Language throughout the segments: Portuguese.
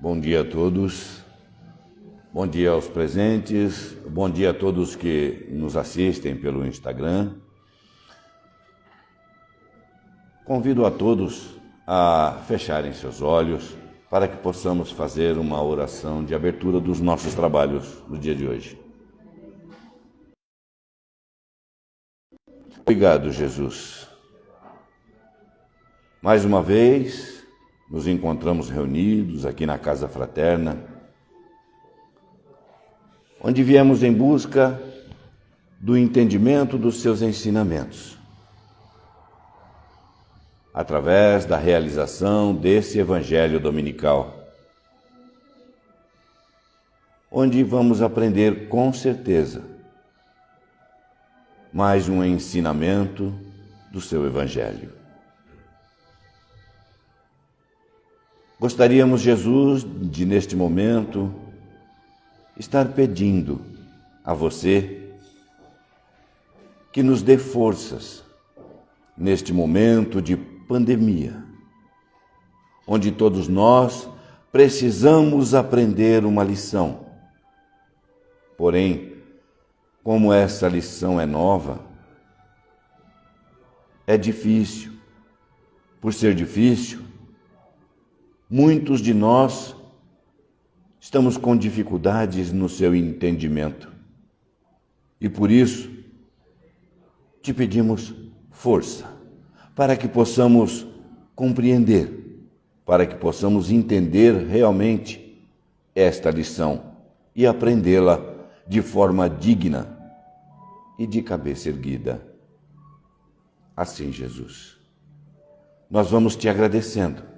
Bom dia a todos, bom dia aos presentes, bom dia a todos que nos assistem pelo Instagram. Convido a todos a fecharem seus olhos para que possamos fazer uma oração de abertura dos nossos trabalhos no dia de hoje. Obrigado, Jesus. Mais uma vez, nos encontramos reunidos aqui na Casa Fraterna, onde viemos em busca do entendimento dos seus ensinamentos, através da realização desse Evangelho Dominical, onde vamos aprender com certeza mais um ensinamento do seu Evangelho. Gostaríamos, Jesus, de neste momento estar pedindo a você que nos dê forças neste momento de pandemia, onde todos nós precisamos aprender uma lição. Porém, como essa lição é nova, é difícil. Por ser difícil, muitos de nós estamos com dificuldades no seu entendimento. E por isso, te pedimos força, para que possamos compreender, para que possamos entender realmente esta lição e aprendê-la de forma digna e de cabeça erguida. Assim, Jesus, nós vamos te agradecendo.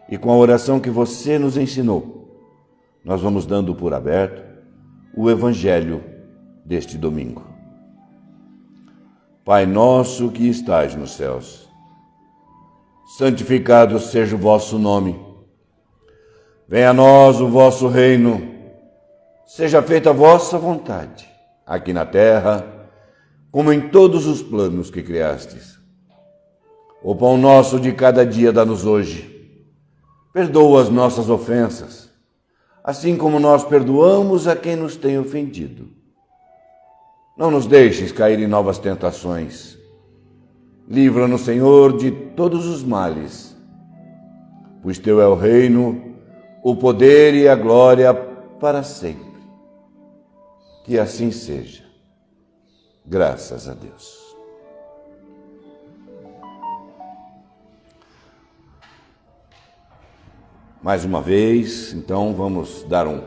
E com a oração que você nos ensinou, nós vamos dando por aberto o Evangelho deste domingo. Pai nosso que estais nos céus, santificado seja o vosso nome. Venha a nós o vosso reino. Seja feita a vossa vontade, aqui na terra, como em todos os planos que criastes. O pão nosso de cada dia dá-nos hoje. Perdoa as nossas ofensas, assim como nós perdoamos a quem nos tem ofendido. Não nos deixes cair em novas tentações. Livra-nos, Senhor, de todos os males, pois teu é o reino, o poder e a glória para sempre. Que assim seja. Graças a Deus. Mais uma vez, então, vamos dar um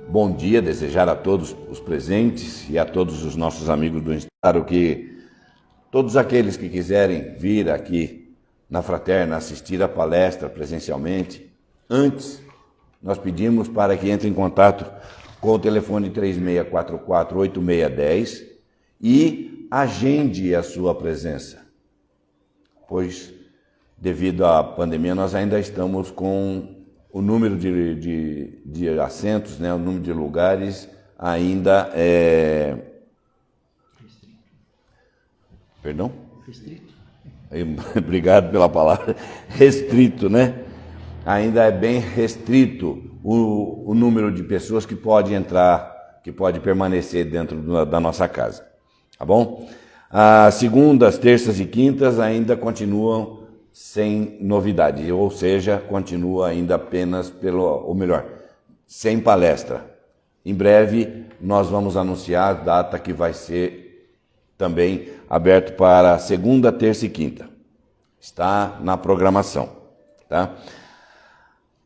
bom dia, desejar a todos os presentes e a todos os nossos amigos do Instagram que todos aqueles que quiserem vir aqui na Fraterna assistir a palestra presencialmente, antes nós pedimos para que entre em contato com o telefone 3644-8610 e agende a sua presença, pois devido à pandemia nós ainda estamos com o número de assentos, né, o número de lugares ainda é... Perdão? Restrito. Obrigado pela palavra. Restrito, né? Ainda é bem restrito o número de pessoas que pode entrar, que pode permanecer dentro da nossa casa. Tá bom? As segundas, terças e quintas ainda continuam sem novidade, ou seja, continua ainda apenas sem palestra. Em breve nós vamos anunciar a data que vai ser também aberto para segunda, terça e quinta. Está na programação, tá?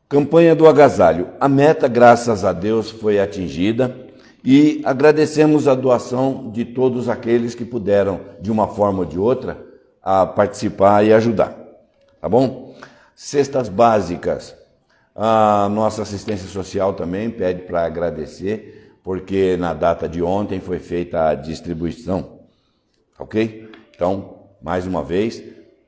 Campanha do agasalho. A meta, graças a Deus, foi atingida e agradecemos a doação de todos aqueles que puderam, de uma forma ou de outra, a participar e ajudar. Tá bom? Cestas básicas. A nossa assistência social também pede para agradecer, porque na data de ontem foi feita a distribuição. Ok? Então, mais uma vez,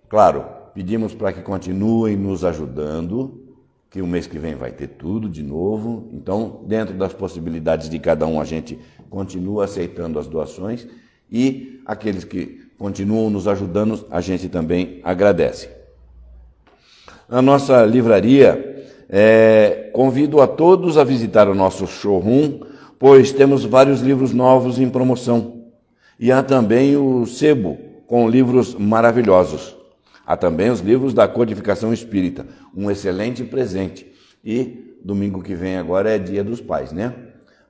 claro, pedimos para que continuem nos ajudando, que o mês que vem vai ter tudo de novo. Então, dentro das possibilidades de cada um, a gente continua aceitando as doações e aqueles que continuam nos ajudando, a gente também agradece. Na nossa livraria, Convido a todos a visitar o nosso showroom, pois temos vários livros novos em promoção. E há também o sebo, com livros maravilhosos. Há também os livros da Codificação Espírita, um excelente presente. E domingo que vem agora é Dia dos Pais, né?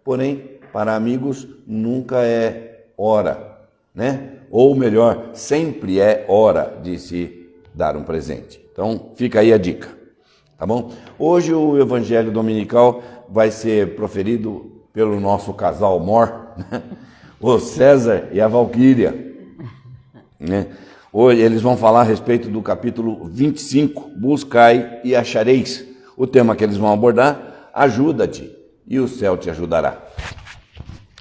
Porém, para amigos nunca é hora, né? Ou melhor, sempre é hora de se dar um presente. Então, fica aí a dica, tá bom? Hoje o Evangelho Dominical vai ser proferido pelo nosso casal Mor, né? O César e a Valquíria, né? Hoje eles vão falar a respeito do capítulo 25, Buscai e achareis. O tema que eles vão abordar, ajuda-te e o céu te ajudará.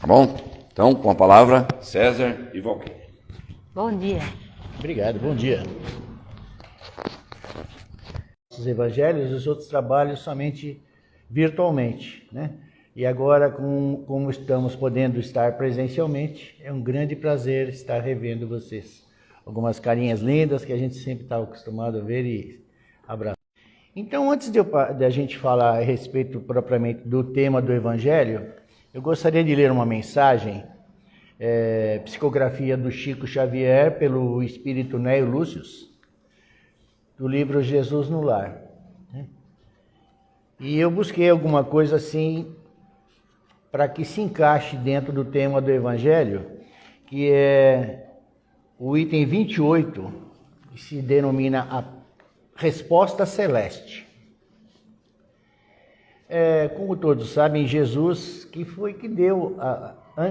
Tá bom? Então, com a palavra, César e Valquíria. Bom dia. Obrigado, bom dia. Os evangelhos, os outros trabalhos somente virtualmente, né? E agora, como estamos podendo estar presencialmente, é um grande prazer estar revendo vocês. Algumas carinhas lindas que a gente sempre está acostumado a ver e abraçar. Então, antes de a gente falar a respeito propriamente do tema do Evangelho, eu gostaria de ler uma mensagem, psicografia do Chico Xavier, pelo espírito Neo Lúcius, do livro Jesus no Lar. E eu busquei alguma coisa assim, para que se encaixe dentro do tema do Evangelho, que é o item 28, que se denomina a resposta celeste. Como todos sabem, Jesus, que foi que deu,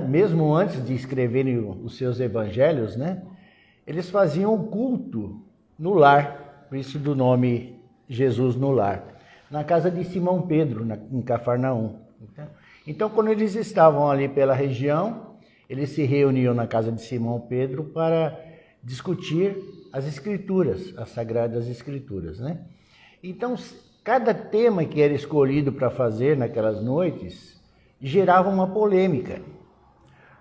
mesmo antes de escreverem os seus evangelhos, né, eles faziam o culto no lar, por isso do nome Jesus no Lar, na casa de Simão Pedro, em Cafarnaum. Então, quando eles estavam ali pela região, eles se reuniam na casa de Simão Pedro para discutir as Escrituras, as Sagradas Escrituras, né? Então, cada tema que era escolhido para fazer naquelas noites gerava uma polêmica,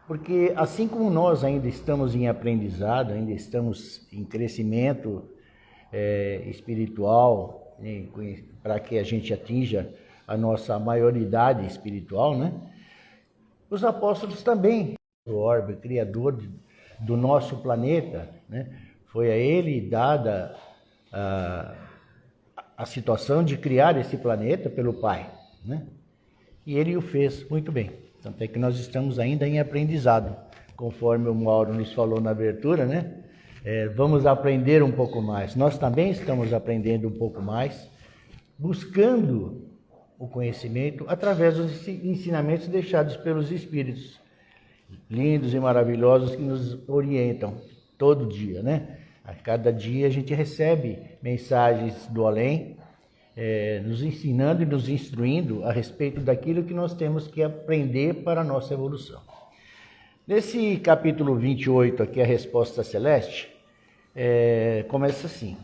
porque assim como nós ainda estamos em aprendizado, ainda estamos em crescimento espiritual, para que a gente atinja a nossa maioridade espiritual, né? Os apóstolos também, o orbe, criador do nosso planeta, né? Foi a ele dada a situação de criar esse planeta pelo Pai, né? E ele o fez muito bem. Tanto é que nós estamos ainda em aprendizado, conforme o Mauro nos falou na abertura, né? Vamos aprender um pouco mais. Nós também estamos aprendendo um pouco mais, buscando o conhecimento através dos ensinamentos deixados pelos Espíritos lindos e maravilhosos que nos orientam todo dia, né? A cada dia a gente recebe mensagens do além, nos ensinando e nos instruindo a respeito daquilo que nós temos que aprender para a nossa evolução. Nesse capítulo 28 aqui, a resposta celeste, começa assim: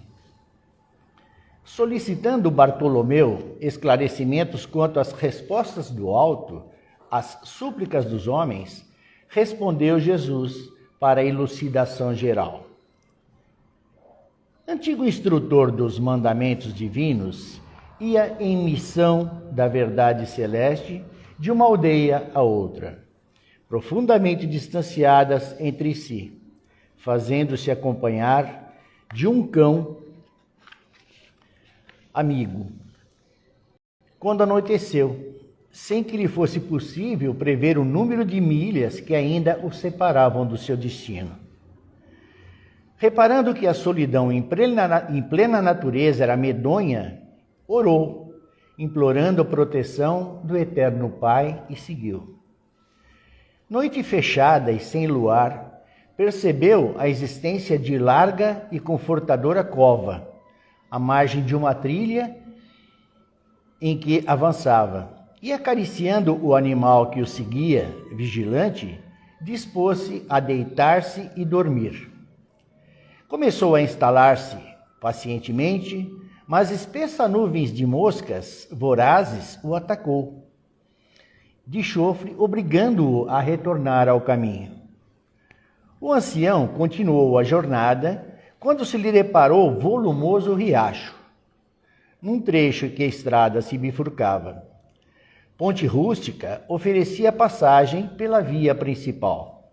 solicitando Bartolomeu esclarecimentos quanto às respostas do alto, às súplicas dos homens, respondeu Jesus para a elucidação geral. Antigo instrutor dos mandamentos divinos, ia em missão da verdade celeste de uma aldeia a outra, profundamente distanciadas entre si, fazendo-se acompanhar de um cão amigo. Quando anoiteceu, sem que lhe fosse possível prever o número de milhas que ainda o separavam do seu destino. Reparando que a solidão em plena natureza era medonha, orou, implorando a proteção do Eterno Pai, e seguiu. Noite fechada e sem luar, percebeu a existência de larga e confortadora cova, à margem de uma trilha em que avançava, e acariciando o animal que o seguia, vigilante, dispôs-se a deitar-se e dormir. Começou a instalar-se pacientemente, mas espessa nuvens de moscas vorazes o atacou, de chofre, obrigando-o a retornar ao caminho. O ancião continuou a jornada quando se lhe deparou volumoso riacho. num trecho em que a estrada se bifurcava. Ponte rústica oferecia passagem pela via principal.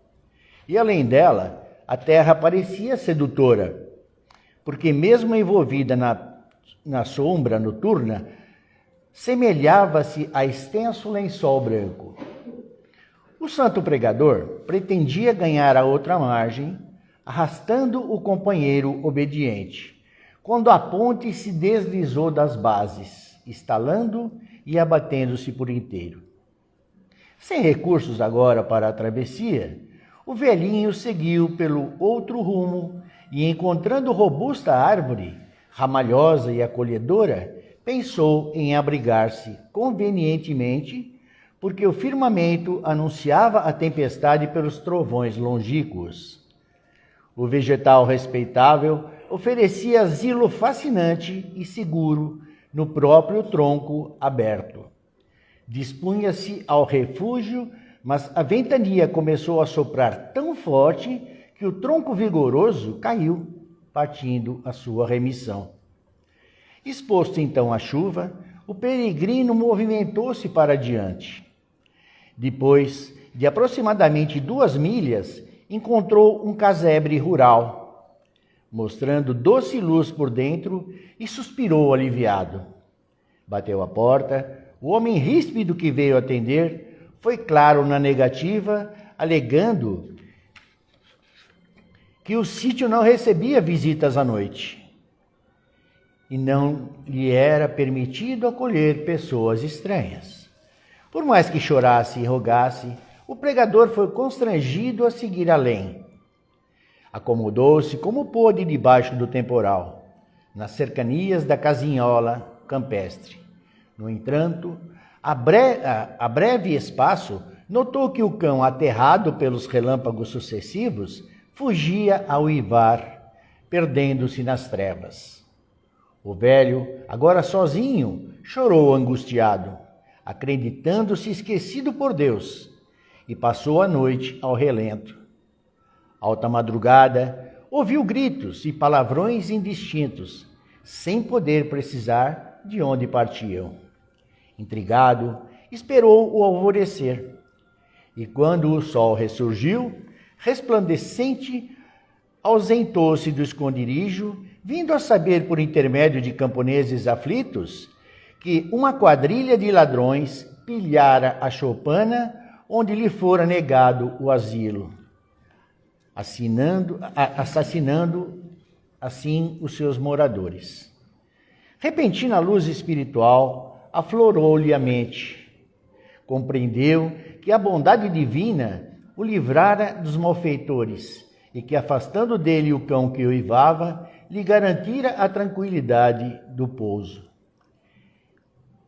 E além dela, a terra parecia sedutora, porque mesmo envolvida na sombra noturna, semelhava-se a extenso lençol branco. O santo pregador pretendia ganhar a outra margem, arrastando o companheiro obediente, quando a ponte se deslizou das bases, estalando e abatendo-se por inteiro. Sem recursos agora para a travessia, o velhinho seguiu pelo outro rumo e, encontrando robusta árvore, ramalhosa e acolhedora, pensou em abrigar-se convenientemente, porque o firmamento anunciava a tempestade pelos trovões longínquos. O vegetal respeitável oferecia asilo fascinante e seguro no próprio tronco aberto. Dispunha-se ao refúgio, mas a ventania começou a soprar tão forte que o tronco vigoroso caiu, partindo a sua remissão. Exposto então à chuva, o peregrino movimentou-se para diante. Depois de aproximadamente 2 milhas, encontrou um casebre rural, mostrando doce luz por dentro, e suspirou aliviado. Bateu à porta. O homem ríspido que veio atender foi claro na negativa, alegando que o sítio não recebia visitas à noite e não lhe era permitido acolher pessoas estranhas. Por mais que chorasse e rogasse, o pregador foi constrangido a seguir além. Acomodou-se como pôde debaixo do temporal, nas cercanias da casinhola campestre. No entanto, a breve espaço, notou que o cão, aterrado pelos relâmpagos sucessivos, fugia a uivar, perdendo-se nas trevas. O velho, agora sozinho, chorou angustiado, acreditando-se esquecido por Deus, e passou a noite ao relento. Alta madrugada, ouviu gritos e palavrões indistintos, sem poder precisar de onde partiam. Intrigado, esperou o alvorecer, e quando o sol ressurgiu, resplandecente, ausentou-se do esconderijo, vindo a saber por intermédio de camponeses aflitos que uma quadrilha de ladrões pilhara a choupana onde lhe fora negado o asilo, assassinando assim os seus moradores. Repentina luz espiritual aflorou-lhe a mente. Compreendeu que a bondade divina o livrara dos malfeitores e que, afastando dele o cão que uivava, lhe garantira a tranquilidade do pouso.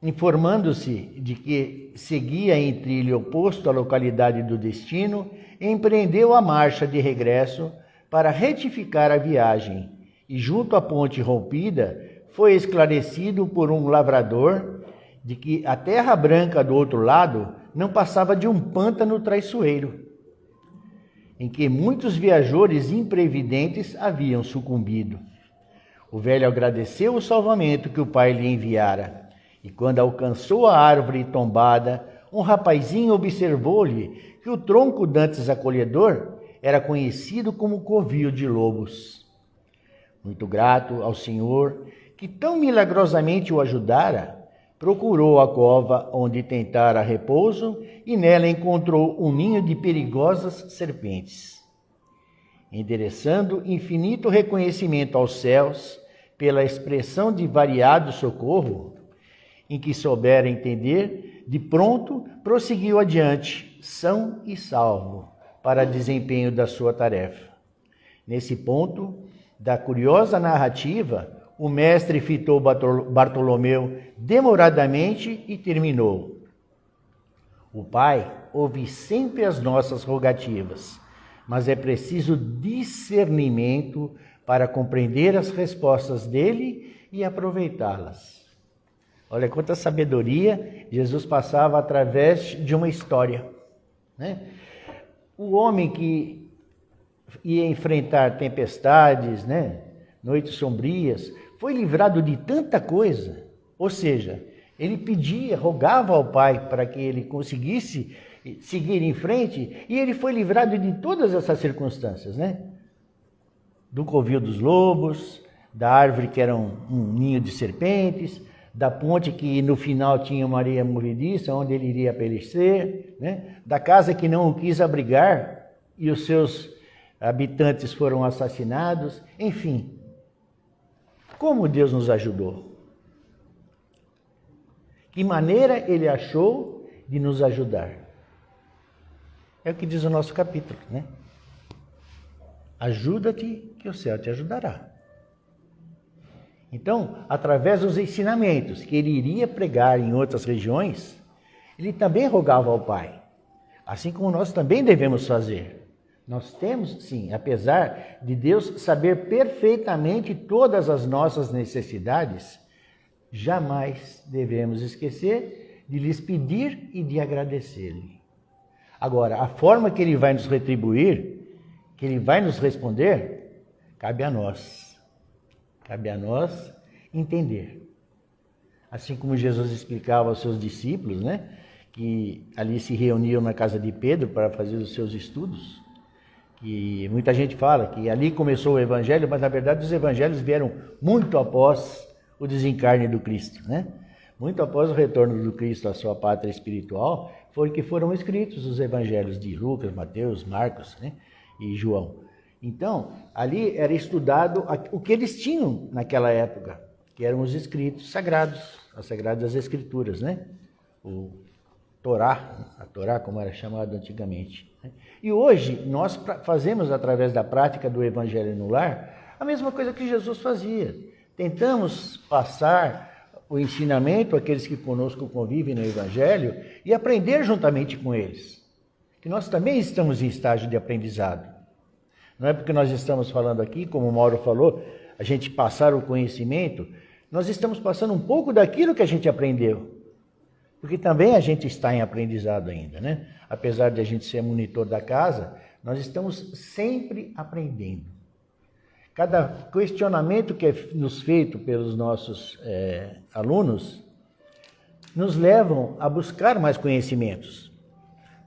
Informando-se de que seguia em trilho oposto à localidade do destino, empreendeu a marcha de regresso para retificar a viagem e, junto à ponte rompida, foi esclarecido por um lavrador de que a terra branca do outro lado não passava de um pântano traiçoeiro, em que muitos viajores imprevidentes haviam sucumbido. O velho agradeceu o salvamento que o pai lhe enviara, e quando alcançou a árvore tombada, um rapazinho observou-lhe que o tronco dantes acolhedor era conhecido como covil de lobos. Muito grato ao Senhor, que tão milagrosamente o ajudara, procurou a cova onde tentara repouso e nela encontrou um ninho de perigosas serpentes. Endereçando infinito reconhecimento aos céus pela expressão de variado socorro, em que soubera entender, de pronto prosseguiu adiante, são e salvo, para desempenho da sua tarefa. Nesse ponto da curiosa narrativa, o mestre fitou Bartolomeu demoradamente e terminou. O Pai ouve sempre as nossas rogativas, mas é preciso discernimento para compreender as respostas dele e aproveitá-las. Olha quanta sabedoria Jesus passava através de uma história, né? O homem que ia enfrentar tempestades, né? Noites sombrias, foi livrado de tanta coisa, Ou seja, ele pedia, rogava ao Pai para que ele conseguisse seguir em frente, e ele foi livrado de todas essas circunstâncias, né? Do covil dos lobos, da árvore que era um ninho de serpentes, da ponte que no final tinha uma areia movediça, onde ele iria perecer, né? Da casa que não o quis abrigar e os seus habitantes foram assassinados, enfim. Como Deus nos ajudou? Que maneira ele achou de nos ajudar? É o que diz o nosso capítulo, né? Ajuda-te que o céu te ajudará. Então, através dos ensinamentos que ele iria pregar em outras regiões, ele também rogava ao Pai. Assim como nós também devemos fazer. Nós temos, sim, apesar de Deus saber perfeitamente todas as nossas necessidades, jamais devemos esquecer de lhes pedir e de agradecer-lhe. Agora, a forma que ele vai nos retribuir, que ele vai nos responder, cabe a nós. Cabe a nós entender. Assim como Jesus explicava aos seus discípulos, né, que ali se reuniam na casa de Pedro para fazer os seus estudos, que muita gente fala que ali começou o Evangelho, mas na verdade os Evangelhos vieram muito após o desencarne do Cristo, né? Muito após o retorno do Cristo à sua pátria espiritual, foi que foram escritos os Evangelhos de Lucas, Mateus, Marcos, né, e João. Então, ali era estudado o que eles tinham naquela época, que eram os escritos sagrados, as Sagradas Escrituras, né? O Torá, a Torá como era chamado antigamente. E hoje nós fazemos, através da prática do Evangelho no lar, a mesma coisa que Jesus fazia. Tentamos passar o ensinamento àqueles que conosco convivem no Evangelho e aprender juntamente com eles. Que nós também estamos em estágio de aprendizado. Não é porque nós estamos falando aqui, como o Mauro falou, a gente passar o conhecimento, nós estamos passando um pouco daquilo que a gente aprendeu. Porque também a gente está em aprendizado ainda, né? Apesar de a gente ser monitor da casa, nós estamos sempre aprendendo. Cada questionamento que é nos feito pelos nossos alunos, nos levam a buscar mais conhecimentos.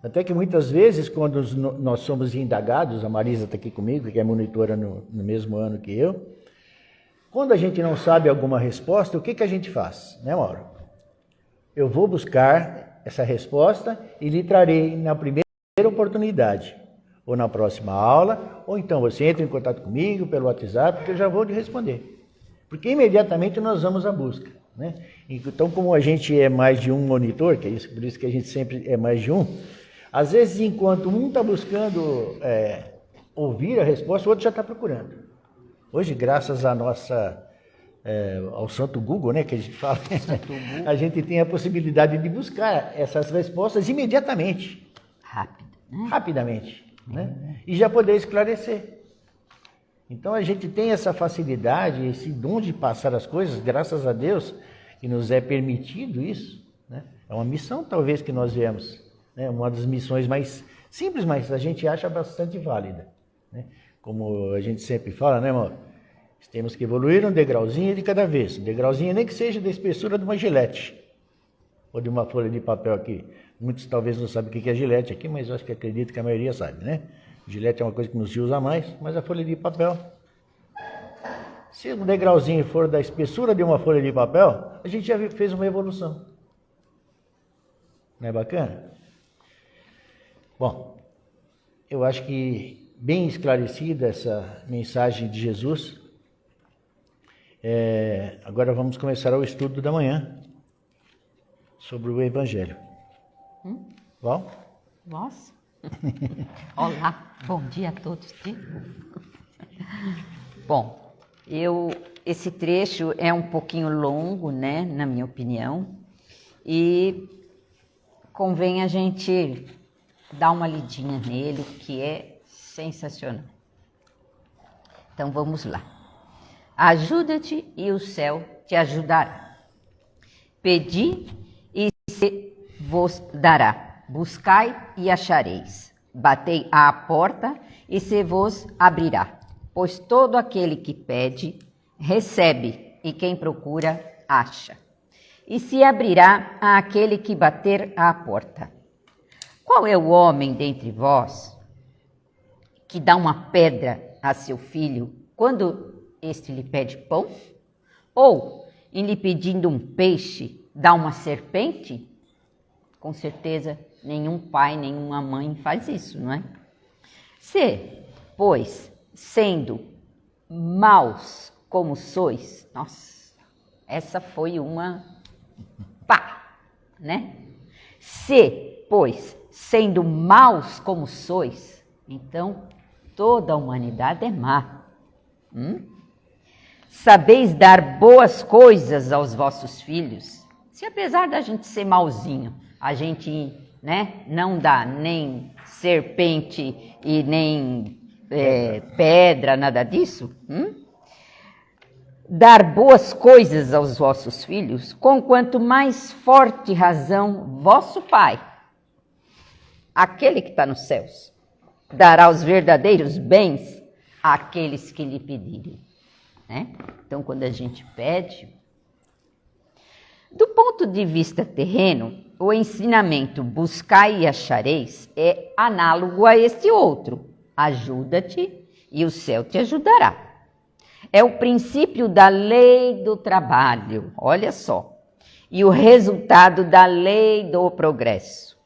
Até que muitas vezes, quando nós somos indagados, a Marisa está aqui comigo, que é monitora no mesmo ano que eu, quando a gente não sabe alguma resposta, o que a gente faz, né, Mauro? Eu vou buscar essa resposta e lhe trarei na primeira oportunidade, ou na próxima aula, ou então você entra em contato comigo pelo WhatsApp, que eu já vou lhe responder. Porque imediatamente nós vamos à busca, né? Então, como a gente é mais de um monitor, que é isso, por isso que a gente sempre é mais de um, às vezes, enquanto um está buscando ouvir a resposta, o outro já está procurando. Hoje, graças à nossa, ao Santo Google, né, que a gente fala, a gente tem a possibilidade de buscar essas respostas imediatamente. Rapidamente. Né? E já poder esclarecer. Então, a gente tem essa facilidade, esse dom de passar as coisas, graças a Deus, que nos é permitido isso. Né? É uma missão, talvez, que nós viemos. Uma das missões mais simples, mas a gente acha bastante válida. Né? Como a gente sempre fala, né, amor? Temos que evoluir um degrauzinho de cada vez. Um degrauzinho nem que seja da espessura de uma gilete. Ou de uma folha de papel aqui. Muitos talvez não sabem o que é gilete aqui, mas eu acho que acredito que a maioria sabe, né? Gilete é uma coisa que não se usa mais, mas a folha de papel. Se um degrauzinho for da espessura de uma folha de papel, a gente já fez uma evolução. Não é bacana? Bom, eu acho que bem esclarecida essa mensagem de Jesus. Agora vamos começar o estudo da manhã sobre o Evangelho. Bom? Nossa. Olá, bom dia a todos. Bom, esse trecho é um pouquinho longo, né, na minha opinião, e convém a gente dar uma lidinha nele, que é sensacional. Então vamos lá. Ajuda-te e o céu te ajudará. Pedi e se vos dará. Buscai e achareis. Batei à porta e se vos abrirá. Pois todo aquele que pede, recebe, e quem procura, acha. e se abrirá àquele que bater à porta. Qual é o homem dentre vós que dá uma pedra a seu filho quando este lhe pede pão? Ou, em lhe pedindo um peixe, dá uma serpente? Com certeza, nenhum pai, nenhuma mãe faz isso, não é? Se, pois, sendo maus como sois, nossa, essa foi uma pá, né? Se, pois, sendo maus como sois, então toda a humanidade é má. Sabeis dar boas coisas aos vossos filhos, se apesar da gente ser malzinho, a gente, né, não dá nem serpente e nem pedra, nada disso. Dar boas coisas aos vossos filhos, com quanto mais forte razão vosso Pai, aquele que está nos céus, dará os verdadeiros bens àqueles que lhe pedirem. Né? Então, quando a gente pede, do ponto de vista terreno, o ensinamento buscai e achareis é análogo a este outro. Ajuda-te e o céu te ajudará. É o princípio da lei do trabalho, olha só, e o resultado da lei do progresso,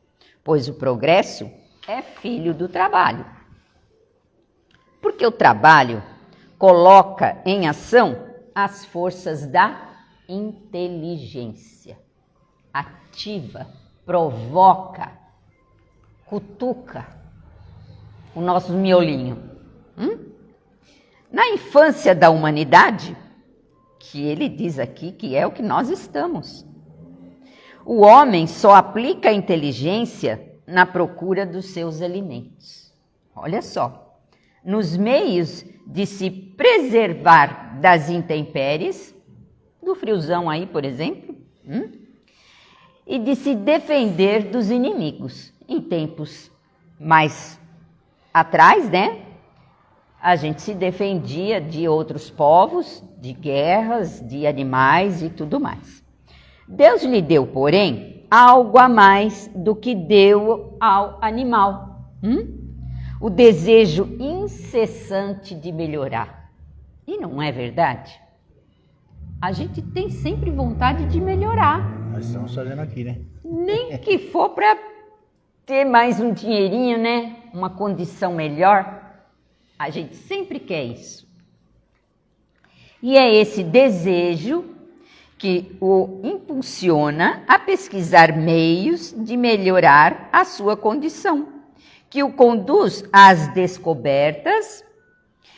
pois o progresso é filho do trabalho. Porque o trabalho coloca em ação as forças da inteligência, ativa, provoca, cutuca o nosso miolinho. Na infância da humanidade, que ele diz aqui que é o que nós estamos, o homem só aplica a inteligência na procura dos seus alimentos. Olha só, nos meios de se preservar das intempéries, do friozão aí, por exemplo, e de se defender dos inimigos. Em tempos mais atrás, né? A gente se defendia de outros povos, de guerras, de animais e tudo mais. Deus lhe deu, porém, algo a mais do que deu ao animal. O desejo incessante de melhorar. E não é verdade? A gente tem sempre vontade de melhorar. Nós estamos fazendo aqui, né? Nem que for para ter mais um dinheirinho, né? Uma condição melhor. A gente sempre quer isso. E é esse desejo que o impulsiona a pesquisar meios de melhorar a sua condição, que o conduz às descobertas,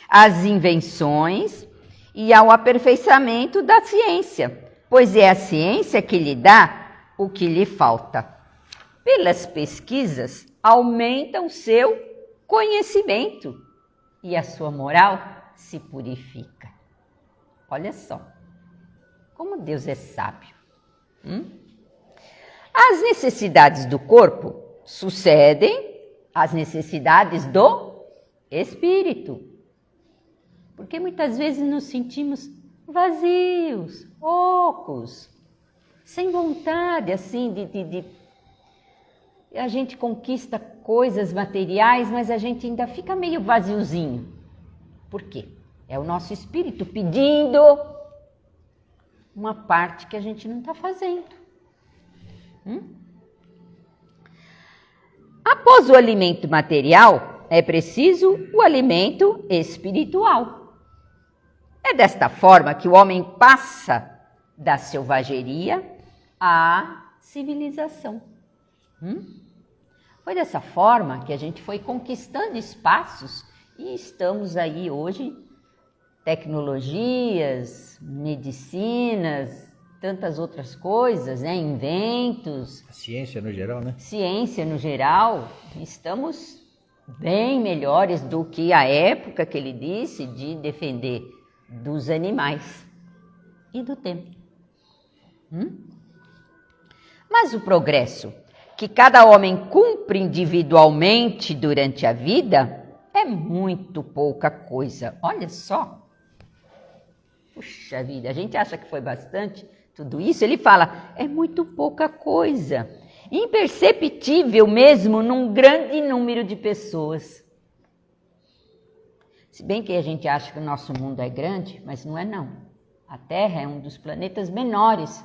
às invenções e ao aperfeiçoamento da ciência, pois é a ciência que lhe dá o que lhe falta. Pelas pesquisas, aumenta o seu conhecimento e a sua moral se purifica. Olha só, como Deus é sábio. As necessidades do corpo sucedem às necessidades do espírito. Porque muitas vezes nos sentimos vazios, ocos, sem vontade, assim, a gente conquista coisas materiais, mas a gente ainda fica meio vaziozinho. Por quê? É o nosso espírito pedindo uma parte que a gente não está fazendo. Após o alimento material, é preciso o alimento espiritual. É desta forma que o homem passa da selvageria à civilização. Foi dessa forma que a gente foi conquistando espaços e estamos aí hoje, tecnologias, medicinas, tantas outras coisas, né? Inventos. A ciência no geral, né? Ciência no geral, estamos bem melhores do que a época que ele disse de defender dos animais e do tempo. Mas o progresso que cada homem cumpre individualmente durante a vida é muito pouca coisa. Olha só. Puxa vida, a gente acha que foi bastante, tudo isso, ele fala, é muito pouca coisa. Imperceptível mesmo num grande número de pessoas. Se bem que a gente acha que o nosso mundo é grande, mas não é não. A Terra é um dos planetas menores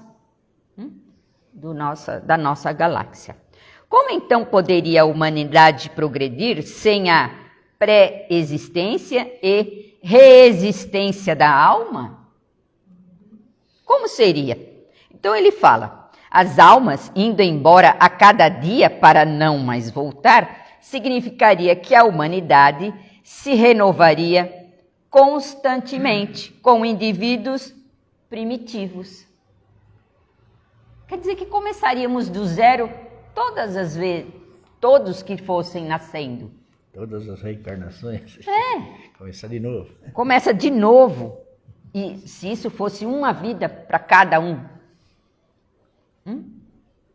da nossa galáxia. Como então poderia a humanidade progredir sem a pré-existência e reexistência da alma? Como seria? Então ele fala, as almas indo embora a cada dia para não mais voltar, significaria que a humanidade se renovaria constantemente com indivíduos primitivos. Quer dizer que começaríamos do zero todas as vezes, todos que fossem nascendo. Todas as reencarnações. Começar de novo. Começa de novo. E se isso fosse uma vida para cada um,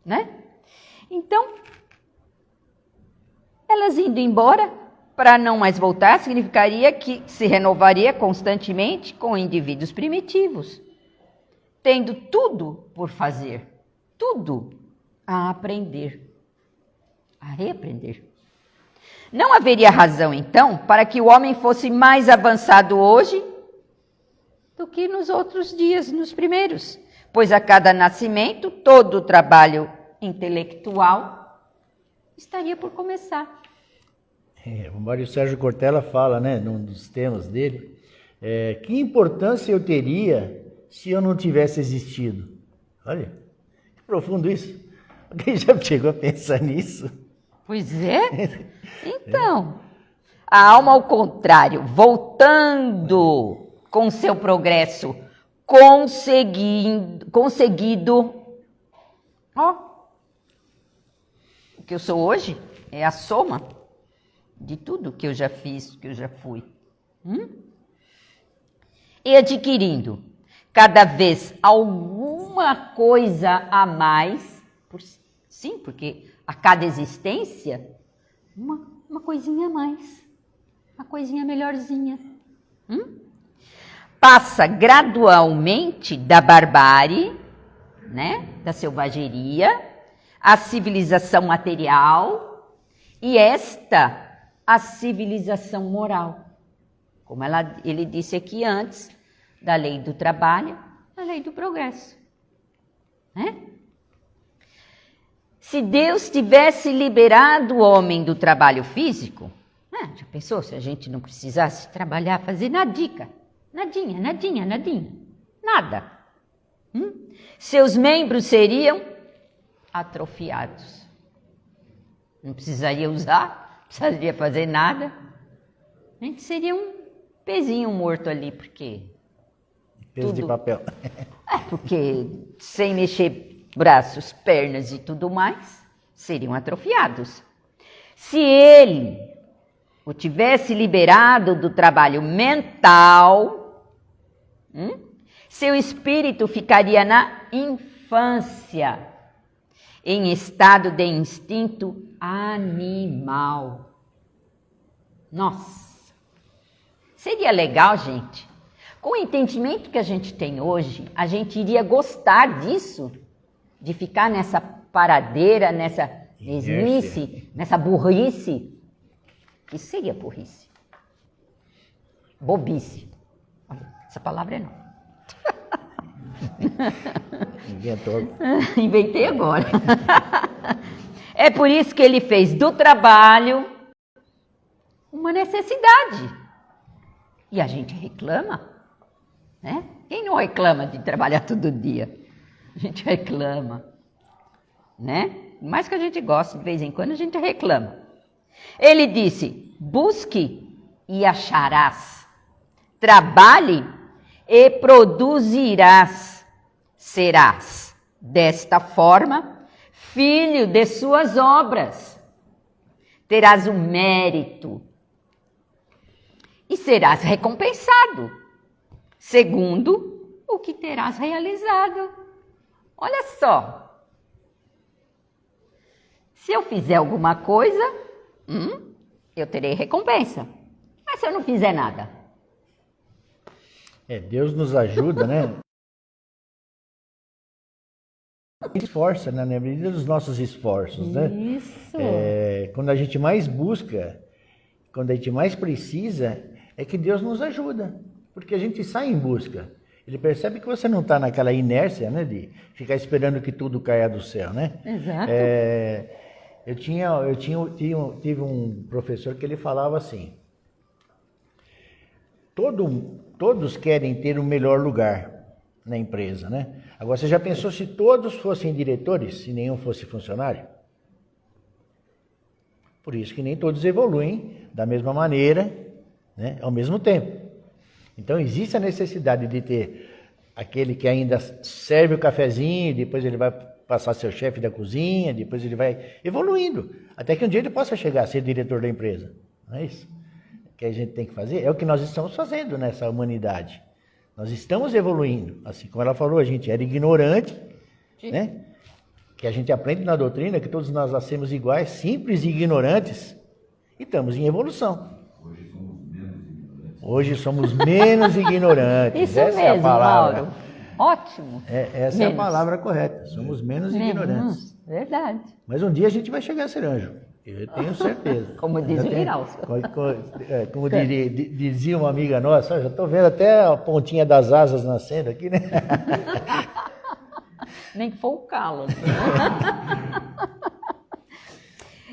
né? Então, elas indo embora para não mais voltar, significaria que se renovaria constantemente com indivíduos primitivos, tendo tudo por fazer, tudo a aprender, a reaprender. Não haveria razão, então, para que o homem fosse mais avançado hoje do que nos outros dias, nos primeiros, pois a cada nascimento, todo o trabalho intelectual estaria por começar. O Mário Sérgio Cortella fala, né, num dos temas dele, que importância eu teria se eu não tivesse existido? Olha, que profundo isso. Alguém já chegou a pensar nisso? Pois é. Então, a alma, ao contrário, voltando com seu progresso conseguido, o que eu sou hoje é a soma de tudo que eu já fiz, que eu já fui. E adquirindo cada vez alguma coisa a mais, sim, porque a cada existência, uma coisinha a mais, uma coisinha melhorzinha. Passa gradualmente da barbárie, né, da selvageria, à civilização material e a civilização moral. Como ele disse aqui antes, da lei do trabalho, a lei do progresso. Né? Se Deus tivesse liberado o homem do trabalho físico, já pensou se a gente não precisasse trabalhar, fazer nadica? Nadinha, nada. Seus membros seriam atrofiados. Não precisaria usar, não precisaria fazer nada. A gente seria um pezinho morto ali, porque... Peso de papel. Porque sem mexer braços, pernas e tudo mais, seriam atrofiados. Se ele o tivesse liberado do trabalho mental, seu espírito ficaria na infância, em estado de instinto animal. Nossa! Seria legal, gente. Com o entendimento que a gente tem hoje, a gente iria gostar disso, de ficar nessa paradeira, nessa mesmice, nessa burrice. Isso seria burrice. Bobice. Essa palavra é não. Inventou. Inventei agora. É por isso que ele fez do trabalho uma necessidade. E a gente reclama, né? Quem não reclama de trabalhar todo dia? A gente reclama, né? Mais que a gente gosta, de vez em quando a gente reclama. Ele disse, busque e acharás, trabalhe e produzirás, serás, desta forma, filho de suas obras, terás o mérito e serás recompensado, segundo o que terás realizado. Olha só, se eu fizer alguma coisa, eu terei recompensa, mas se eu não fizer nada? Deus nos ajuda, né? esforça, né? Na medida dos nossos esforços, né? Isso. Quando a gente mais busca, quando a gente mais precisa, é que Deus nos ajuda, porque a gente sai em busca. Ele percebe que você não está naquela inércia, né, de ficar esperando que tudo caia do céu, né? Exato. Tive um professor que ele falava assim: todos querem ter o melhor lugar na empresa, né? Agora, você já pensou se todos fossem diretores e nenhum fosse funcionário? Por isso que nem todos evoluem da mesma maneira, né, ao mesmo tempo. Então, existe a necessidade de ter aquele que ainda serve o cafezinho, depois ele vai passar a ser o chefe da cozinha, depois ele vai evoluindo, até que um dia ele possa chegar a ser diretor da empresa. Não é isso que a gente tem que fazer? É o que nós estamos fazendo nessa humanidade. Nós estamos evoluindo. Assim como ela falou, a gente era ignorante, né? Que a gente aprende na doutrina que todos nós nascemos iguais, simples e ignorantes, e estamos em evolução. Hoje somos menos ignorantes. Isso essa mesmo, é a palavra. Mauro. Ótimo. Essa Menos. é a palavra correta. Somos menos ignorantes. Verdade. Mas um dia a gente vai chegar a ser anjo. Eu tenho certeza. Como diz o Miralso. Como dizia uma amiga nossa, já estou vendo até a pontinha das asas nascendo aqui, né? Nem que for o calo.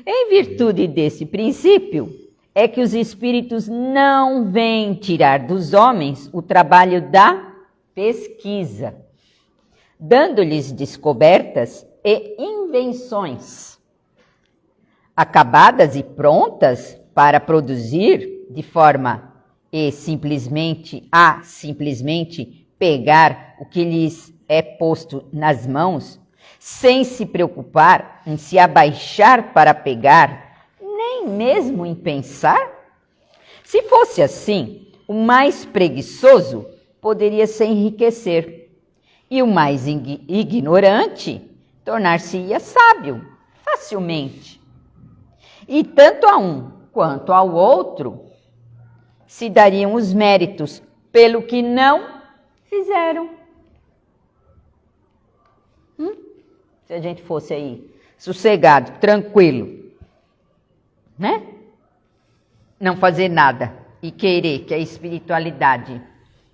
Em virtude desse princípio, é que os espíritos não vêm tirar dos homens o trabalho da pesquisa, dando-lhes descobertas e invenções, acabadas e prontas para produzir de forma simplesmente pegar o que lhes é posto nas mãos, sem se preocupar em se abaixar para pegar, nem mesmo em pensar? Se fosse assim, o mais preguiçoso poderia se enriquecer e o mais ignorante tornar-se-ia sábio facilmente. E tanto a um quanto ao outro se dariam os méritos pelo que não fizeram. Se a gente fosse aí sossegado, tranquilo, né? Não fazer nada e querer que a espiritualidade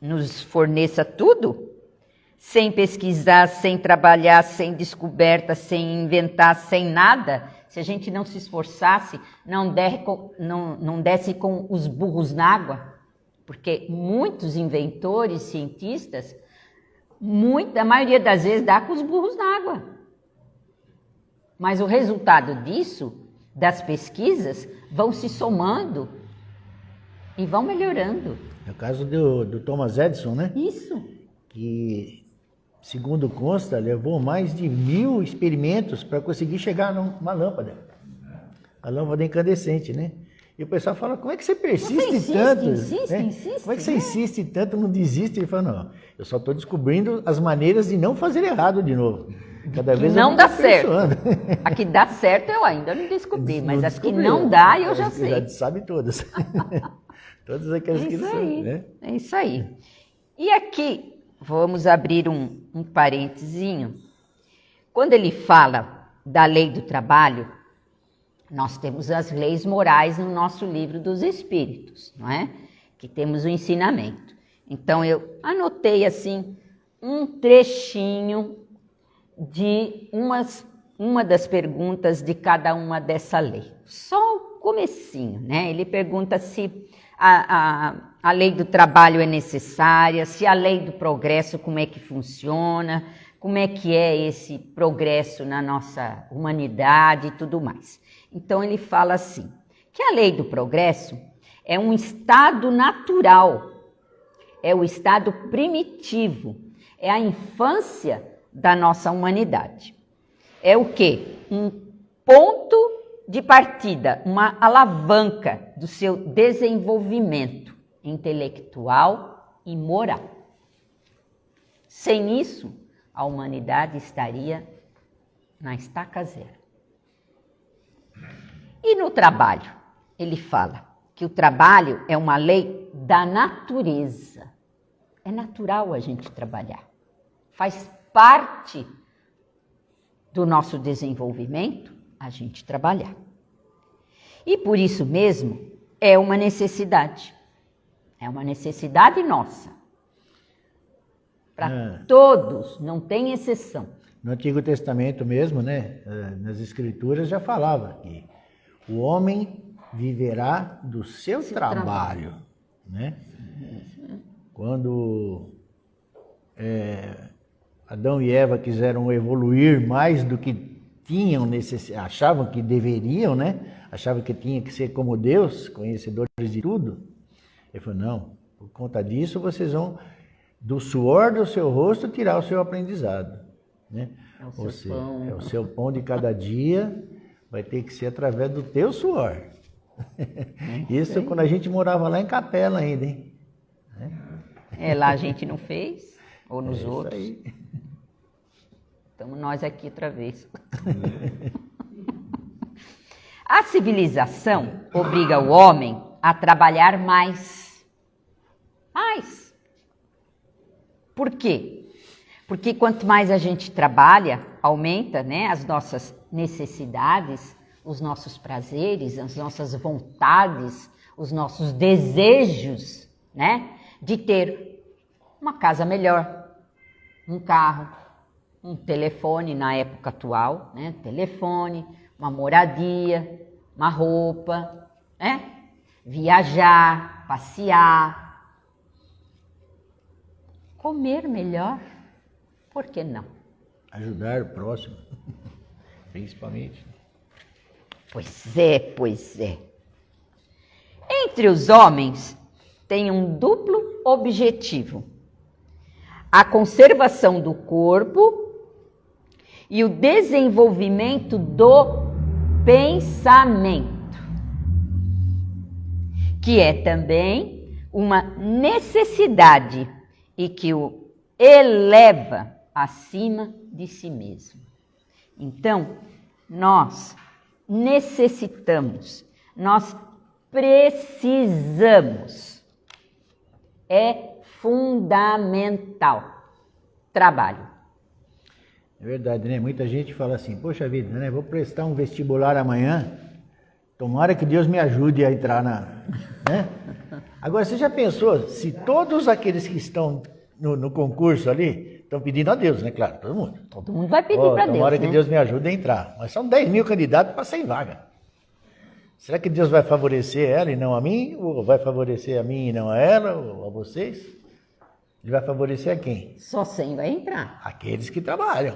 nos forneça tudo, sem pesquisar, sem trabalhar, sem descoberta, sem inventar, sem nada, se a gente não se esforçasse, não desse com os burros na água, porque muitos inventores, cientistas, a maioria das vezes dá com os burros na água. Mas o resultado disso, das pesquisas, vão se somando e vão melhorando. É o caso do Thomas Edison, né? Isso. Que, segundo consta, levou mais de 1000 experimentos para conseguir chegar numa lâmpada. A lâmpada incandescente, né? E o pessoal fala, como é que você persiste tanto? Insiste, como é que você insiste tanto, não desiste? Ele fala, não, eu só estou descobrindo as maneiras de não fazer errado de novo. Cada vez não dá certo. A que dá certo eu ainda não descobri, mas as que não dá eu já sei. Já sabe todas. Todas aquelas que não sabem, né? É isso aí. E aqui, vamos abrir um parentezinho. Quando ele fala da lei do trabalho, nós temos as leis morais no nosso livro dos Espíritos, não é? Que temos o ensinamento. Então, eu anotei assim um trechinho de uma das perguntas de cada uma dessa lei. Só o comecinho, né? Ele pergunta se a lei do trabalho é necessária, se a lei do progresso, como é que funciona, como é que é esse progresso na nossa humanidade e tudo mais. Então, ele fala assim, que a lei do progresso é um estado natural, é o estado primitivo, é a infância da nossa humanidade. É o quê? Um ponto de partida, uma alavanca do seu desenvolvimento intelectual e moral. Sem isso, a humanidade estaria na estaca zero. E no trabalho, ele fala que o trabalho é uma lei da natureza. É natural a gente trabalhar. Faz parte do nosso desenvolvimento, a gente trabalhar. E por isso mesmo, é uma necessidade. É uma necessidade nossa. Para todos, não tem exceção. No Antigo Testamento mesmo, né, nas Escrituras já falava que o homem viverá do seu trabalho, né? Quando Adão e Eva quiseram evoluir mais do que achavam que deveriam, né? Achavam que tinha que ser como Deus, conhecedores de tudo. Ele falou, não, por conta disso vocês vão do suor do seu rosto tirar o seu aprendizado, né? É o seu pão de cada dia, vai ter que ser através do teu suor. Isso quando a gente morava lá em Capela ainda, hein? Lá a gente não fez, ou nos outros. Aí. Estamos nós aqui outra vez. A civilização obriga o homem a trabalhar mais. Mais. Por quê? Porque quanto mais a gente trabalha, aumenta, né, as nossas necessidades, os nossos prazeres, as nossas vontades, os nossos desejos, né, de ter uma casa melhor, um carro, um telefone na época atual, né, telefone, uma moradia, uma roupa, né, viajar, passear, comer melhor, por que não? Ajudar o próximo, principalmente. Pois é, pois é. Entre os homens tem um duplo objetivo: a conservação do corpo e o desenvolvimento do pensamento, que é também uma necessidade e que o eleva acima de si mesmo. Então, nós necessitamos, nós precisamos, é fundamental, trabalho. É verdade, né? Muita gente fala assim, poxa vida, né? Vou prestar um vestibular amanhã, tomara que Deus me ajude a entrar né? Agora, você já pensou, se todos aqueles que estão no concurso ali, estão pedindo a Deus, né? Claro, todo mundo. Todo mundo vai pedir para Deus, tomara que Deus me ajude a entrar. Mas são 10 mil candidatos para 100 vagas. Será que Deus vai favorecer ela e não a mim? Ou vai favorecer a mim e não a ela? Ou a vocês? Ele vai favorecer a quem? Só 100 vai entrar. Aqueles que trabalham.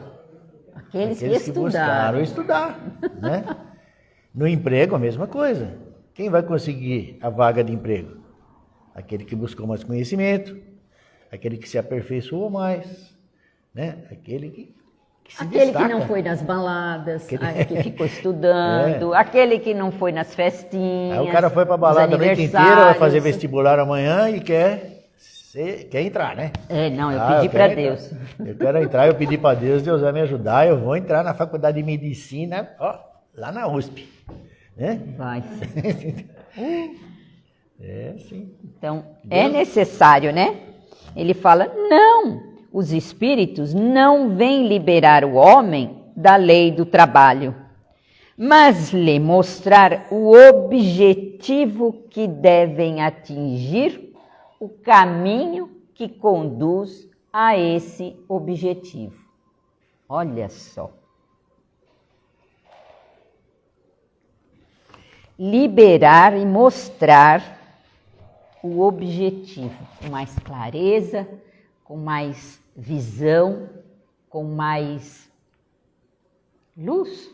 Aqueles que buscaram estudar, né? No emprego, a mesma coisa. Quem vai conseguir a vaga de emprego? Aquele que buscou mais conhecimento, aquele que se aperfeiçoou mais, né? Aquele que se destaca. Que não foi nas baladas, que ficou estudando, aquele que não foi nas festinhas. Aí o cara foi para a balada a noite inteira, vai fazer vestibular amanhã e quer entrar, né? Não, eu pedi para Deus. Eu quero entrar, eu pedi para Deus, Deus vai me ajudar, eu vou entrar na faculdade de medicina, lá na USP, né? Vai. Sim. Então, é necessário, né? Ele fala, não, os espíritos não vêm liberar o homem da lei do trabalho, mas lhe mostrar o objetivo que devem atingir, o caminho que conduz a esse objetivo. Olha só. Liberar e mostrar o objetivo com mais clareza, com mais visão, com mais luz,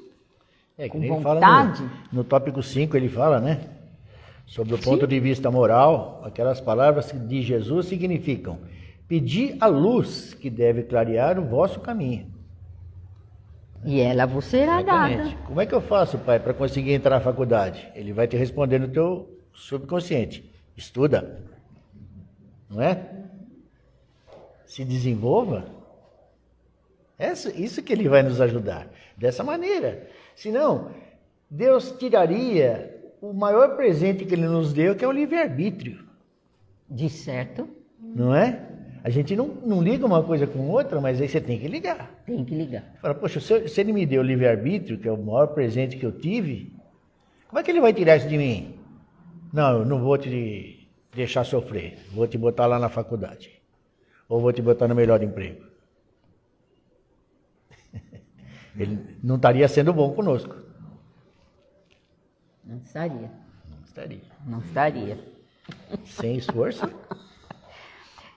com vontade. Fala no tópico 5 ele fala, né? Sobre o ponto de vista moral, aquelas palavras de Jesus significam: pedi a luz que deve clarear o vosso caminho. E ela vos será dada. Como é que eu faço, pai, para conseguir entrar na faculdade? Ele vai te responder no teu subconsciente. Estuda. Não é? Se desenvolva. Isso que ele vai nos ajudar. Dessa maneira. Senão, Deus tiraria o maior presente que ele nos deu, que é o livre-arbítrio. De certo. Não é? A gente não liga uma coisa com outra, mas aí você tem que ligar. Tem que ligar. Fala, poxa, se ele me deu o livre-arbítrio, que é o maior presente que eu tive, como é que ele vai tirar isso de mim? Não, eu não vou te deixar sofrer. Vou te botar lá na faculdade. Ou vou te botar no melhor emprego. Ele não estaria sendo bom conosco. Não estaria. Não estaria. Não estaria. Sem esforço.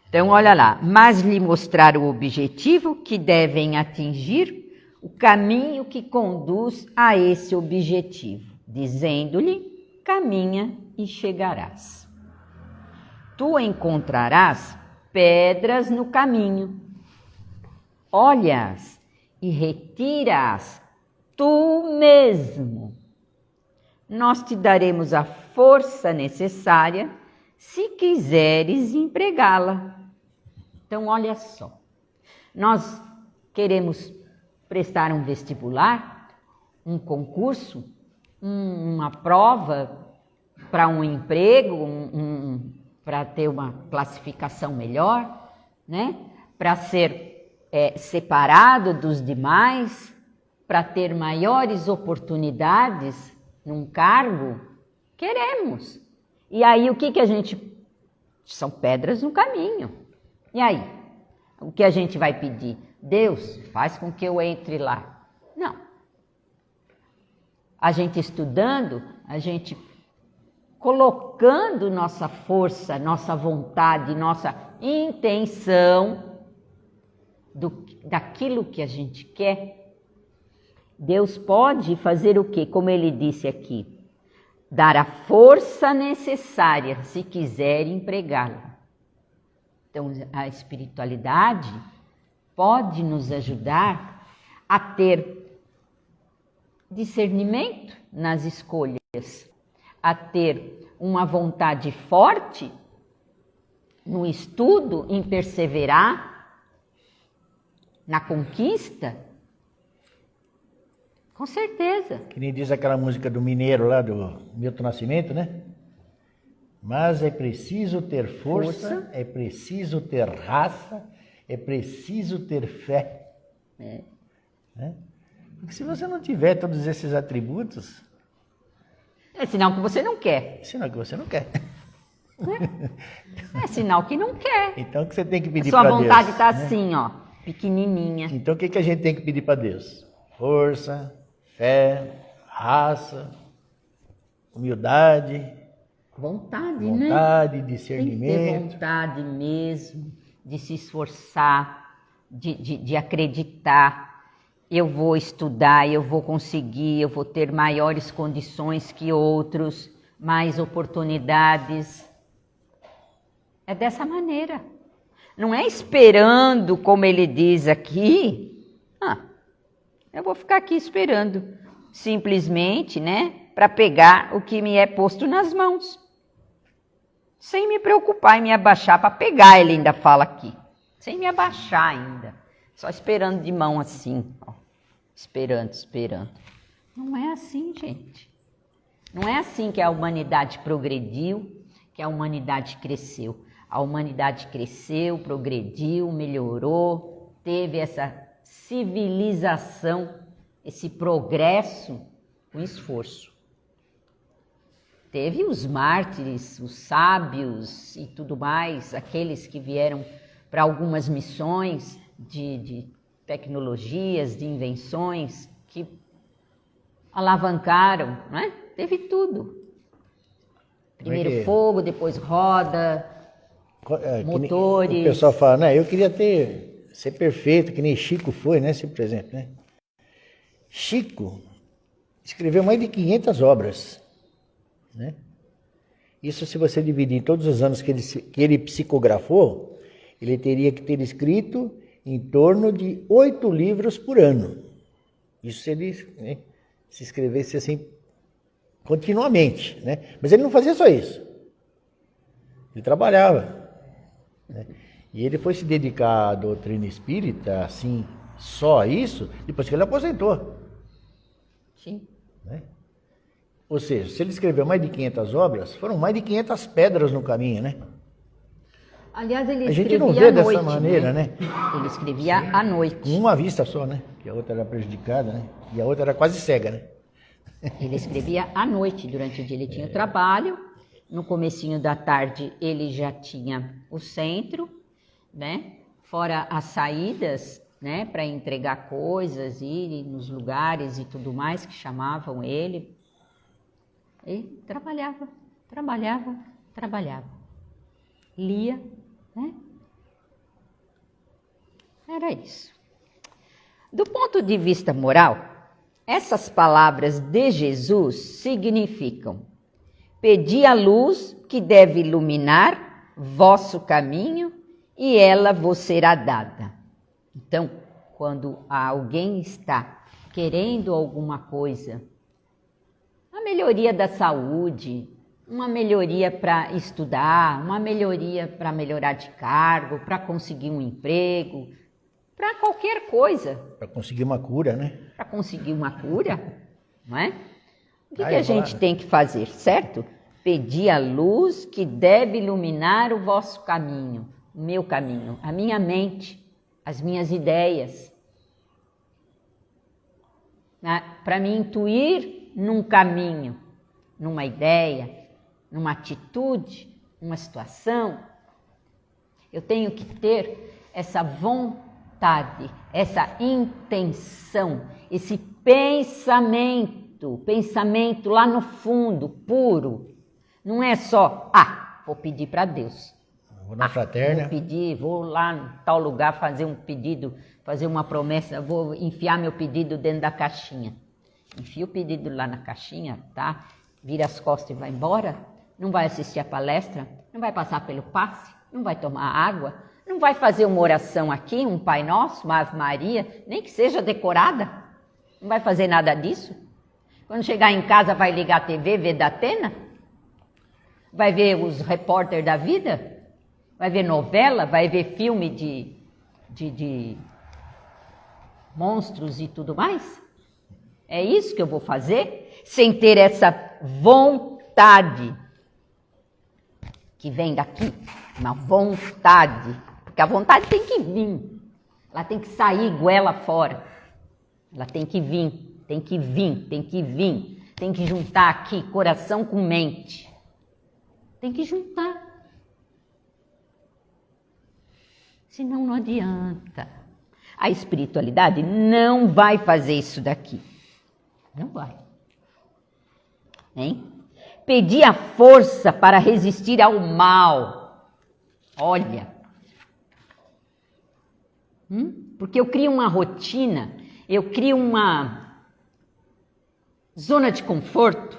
Então, olha lá. Mas lhe mostrar o objetivo que devem atingir, o caminho que conduz a esse objetivo, dizendo-lhe, caminha e chegarás. Tu encontrarás pedras no caminho. Olha-as e retira-as tu mesmo. Nós te daremos a força necessária se quiseres empregá-la. Então, olha só. Nós queremos prestar um vestibular, um concurso, uma prova para um emprego, para ter uma classificação melhor, né? Para ser separado dos demais, para ter maiores oportunidades num cargo, queremos. E aí o que a gente... São pedras no caminho. E aí? O que a gente vai pedir? Deus, faz com que eu entre lá. Não. A gente estudando, a gente colocando nossa força, nossa vontade, nossa intenção daquilo que a gente quer, Deus pode fazer o quê? Como ele disse aqui, dar a força necessária se quiser empregá-la. Então, a espiritualidade pode nos ajudar a ter discernimento nas escolhas, a ter uma vontade forte no estudo, em perseverar na conquista. Com certeza. Que nem diz aquela música do Mineiro lá, do Milton Nascimento, né? Mas é preciso ter força, é preciso ter raça, é preciso ter fé. Né? Porque se você não tiver todos esses atributos... É sinal que você não quer. É sinal que você não quer. É sinal que não quer. Então o que você tem que pedir para Deus? Sua vontade está assim, ó, pequenininha. Então o que a gente tem que pedir para Deus? Força, fé, raça, humildade, vontade, discernimento. Tem que ter vontade mesmo de se esforçar, de acreditar. Eu vou estudar, eu vou conseguir, eu vou ter maiores condições que outros, mais oportunidades. É dessa maneira. Não é esperando, como ele diz aqui, eu vou ficar aqui esperando, simplesmente, né, para pegar o que me é posto nas mãos. Sem me preocupar em me abaixar para pegar, ele ainda fala aqui. Sem me abaixar ainda. Só esperando de mão assim, ó. Esperando. Não é assim, gente. Não é assim que a humanidade progrediu, que a humanidade cresceu. A humanidade cresceu, progrediu, melhorou, teve essa civilização, esse progresso com esforço. Teve os mártires, os sábios e tudo mais, aqueles que vieram para algumas missões de tecnologias, de invenções que alavancaram, né? Teve tudo. Primeiro fogo, depois roda, motores. O pessoal fala, né? Eu queria ser perfeito, que nem Chico foi, né? Por exemplo, né? Chico escreveu mais de 500 obras, né? Isso, se você dividir em todos os anos que ele psicografou, ele teria que ter escrito em torno de 8 livros por ano. Isso se ele, né, se escrevesse assim continuamente, né? Mas ele não fazia só isso. Ele trabalhava, né? E ele foi se dedicar à doutrina espírita, assim, só a isso, depois que ele aposentou. Sim. Né? Ou seja, se ele escreveu mais de 500 obras, foram mais de 500 pedras no caminho, né? Aliás, ele A gente escrevia não vê à dessa noite, maneira, né? Ele escrevia à noite. Com uma vista só, né? Que a outra era prejudicada, né? E a outra era quase cega, né? Ele escrevia à noite, durante o dia ele tinha o trabalho, no comecinho da tarde ele já tinha o centro, né? Fora as saídas, né? Para entregar coisas, ir nos lugares e tudo mais que chamavam ele. Ele trabalhava. Lia, né? Era isso. Do ponto de vista moral, essas palavras de Jesus significam: pedi a luz que deve iluminar vosso caminho e ela vos será dada. Então, quando alguém está querendo alguma coisa, uma melhoria da saúde, uma melhoria para estudar, uma melhoria para melhorar de cargo, para conseguir um emprego, para qualquer coisa. Para conseguir uma cura, né? Para conseguir uma cura, não é? O que a gente tem que fazer, certo? Pedir a luz que deve iluminar o vosso caminho, o meu caminho, a minha mente, as minhas ideias. Para me intuir num caminho, numa ideia, numa atitude, numa situação, eu tenho que ter essa vontade, essa intenção, esse pensamento lá no fundo, puro. Não é só, vou pedir para Deus. Vou na fraterna. Vou pedir, vou lá em tal lugar fazer um pedido, fazer uma promessa, vou enfiar meu pedido dentro da caixinha. Enfia o pedido lá na caixinha, tá? Vira as costas e vai embora. Não vai assistir a palestra, não vai passar pelo passe, não vai tomar água, não vai fazer uma oração aqui, um Pai Nosso, uma Ave Maria, nem que seja decorada. Não vai fazer nada disso. Quando chegar em casa vai ligar a TV, ver da Atena? Vai ver os repórteres da vida? Vai ver novela? Vai ver filme de monstros e tudo mais? É isso que eu vou fazer? Sem ter essa vontade que vem daqui, uma vontade, porque a vontade tem que vir, ela tem que sair goela fora, ela tem que vir, tem que juntar aqui coração com mente, tem que juntar, senão não adianta. A espiritualidade não vai fazer isso daqui, não vai, hein? Pedir a força para resistir ao mal. Olha. Porque eu crio uma rotina, eu crio uma zona de conforto,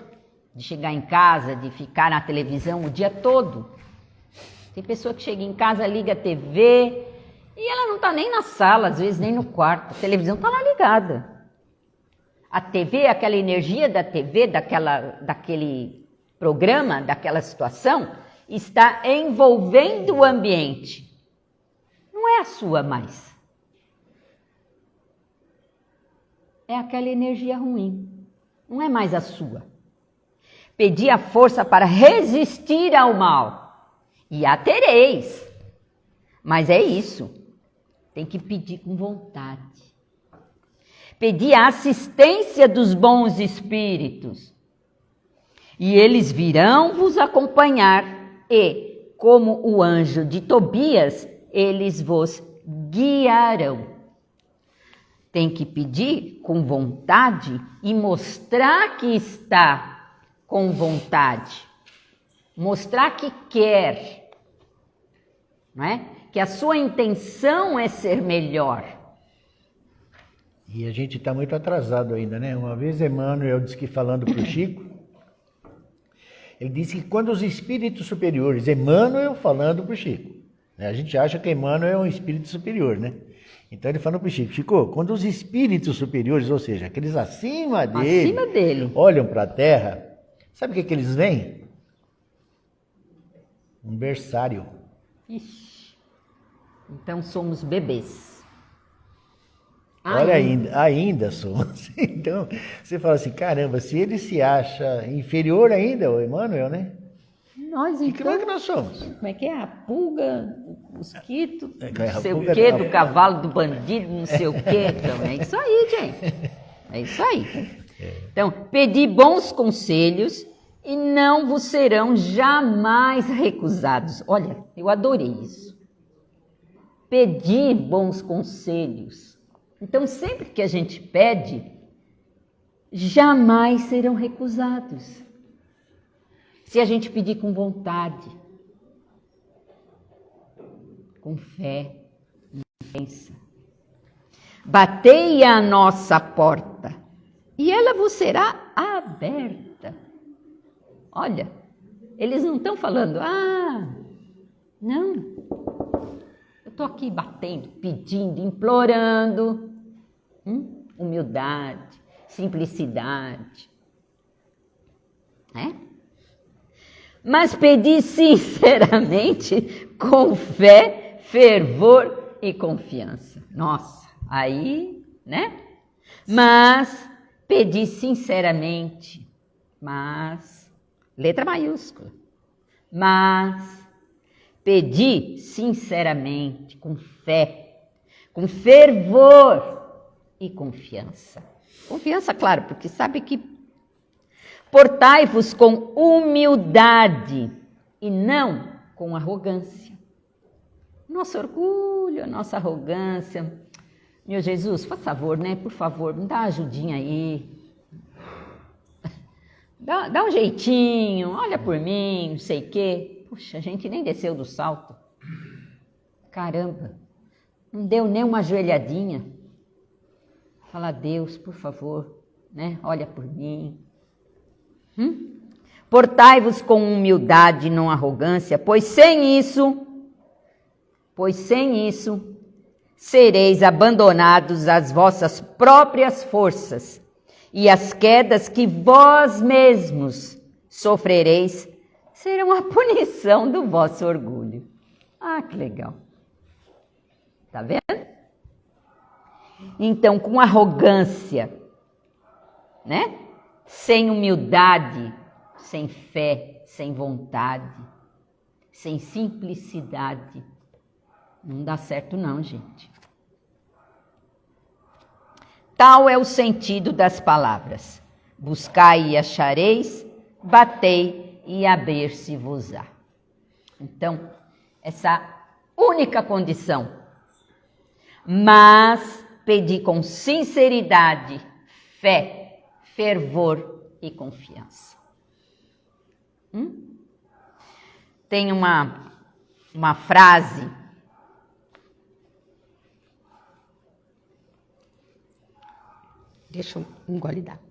de chegar em casa, de ficar na televisão o dia todo. Tem pessoa que chega em casa, liga a TV e ela não está nem na sala, às vezes nem no quarto. A televisão está lá ligada. A TV, aquela energia da TV, daquele programa, daquela situação, está envolvendo o ambiente. Não é a sua mais. É aquela energia ruim. Não é mais a sua. Pedi a força para resistir ao mal. E a tereis. Mas é isso. Tem que pedir com vontade. Pedi a assistência dos bons espíritos. E eles virão vos acompanhar, e, como o anjo de Tobias, eles vos guiarão. Tem que pedir com vontade e mostrar que está com vontade. Mostrar que quer, não é? Que a sua intenção é ser melhor. E a gente está muito atrasado ainda, né? Uma vez Emmanuel disse que, falando para o Chico, ele disse que quando os espíritos superiores, Emmanuel falando para o Chico, né? A gente acha que Emmanuel é um espírito superior, né? Então ele falou para o Chico, Chico, quando os espíritos superiores, ou seja, aqueles acima dele, olham para a Terra, sabe o que eles veem? Um berçário. Ixi, então somos bebês. Olha, ainda somos. Então, você fala assim, caramba, se ele se acha inferior ainda, o Emmanuel, né? Nós, Que então, que nós somos? como é que é? A pulga, o mosquito, a não sei pulga o quê, não. do cavalo, do bandido, não sei o quê. Então, é isso aí, gente. É isso aí. Então, pedi bons conselhos e não vos serão jamais recusados. Olha, eu adorei isso. Pedir bons conselhos. Então, sempre que a gente pede, jamais serão recusados. Se a gente pedir com vontade, com fé, intensa. Batei à nossa porta e ela vos será aberta. Olha, eles não estão falando, não. Eu estou aqui batendo, pedindo, implorando. Humildade, simplicidade. Mas pedi sinceramente, com fé, fervor e confiança. Nossa, aí, né? Mas pedi sinceramente, mas, letra maiúscula, mas pedi sinceramente, com fé, com fervor e confiança. Confiança, claro, porque sabe que portai-vos com humildade e não com arrogância. Nosso orgulho, a nossa arrogância. Meu Jesus, faz favor, né? Por favor, me dá uma ajudinha aí. Dá um jeitinho, olha por mim, não sei o quê. Puxa, a gente nem desceu do salto. Caramba, não deu nem uma ajoelhadinha. Fala, Deus, por favor, né? Olha por mim. Portai-vos com humildade e não arrogância, pois sem isso sereis abandonados às vossas próprias forças, e as quedas que vós mesmos sofrereis serão a punição do vosso orgulho. Que legal. Tá vendo? Então, com arrogância, né? Sem humildade, sem fé, sem vontade, sem simplicidade, não dá certo não, gente. Tal é o sentido das palavras. Buscai e achareis, batei e abrir-se-vos-á. Então, essa única condição. Mas pedi com sinceridade, fé, fervor e confiança. Tem uma frase deixa eu engolir d'água,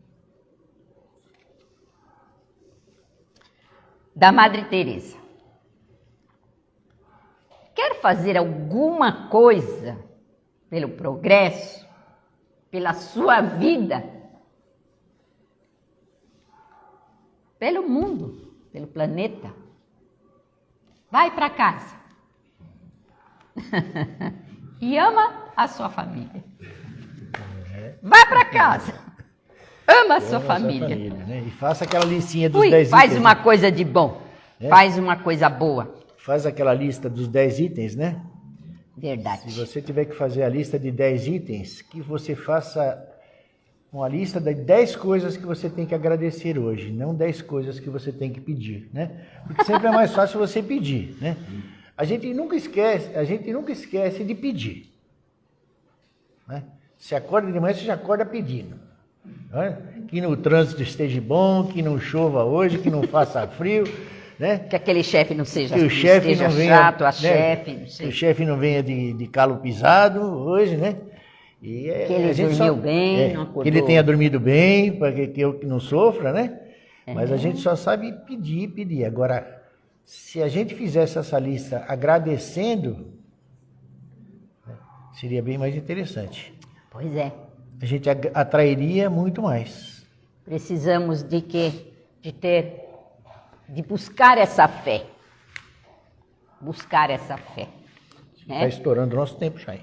da Madre Teresa. Quer fazer alguma coisa pelo progresso, pela sua vida, pelo mundo, pelo planeta, vai para casa e ama a sua família. Vai para casa, ama a sua família. Né? E faça aquela listinha dos 10 itens. Faz uma coisa de bom, faz uma coisa boa. Faz aquela lista dos 10 itens, né? Verdade. Se você tiver que fazer a lista de 10 itens, que você faça uma lista de 10 coisas que você tem que agradecer hoje, não 10 coisas que você tem que pedir, né? Porque sempre é mais fácil você pedir, né? A gente nunca esquece de pedir, né? Você acorda de manhã, você já acorda pedindo, né? Que no trânsito esteja bom, que não chova hoje, que não faça frio, né? Que aquele chefe não seja que o chefe esteja não venha, chato, a né? chefe, não sei. Que o chefe não venha de calo pisado hoje, né? E que ele dormiu bem, não acordou. Que ele tenha dormido bem, para que eu não sofra, né? Mas a gente só sabe pedir. Agora, se a gente fizesse essa lista agradecendo, seria bem mais interessante. Pois é. A gente atrairia muito mais. Precisamos de quê? De buscar essa fé. Buscar essa fé. Está estourando o nosso tempo já.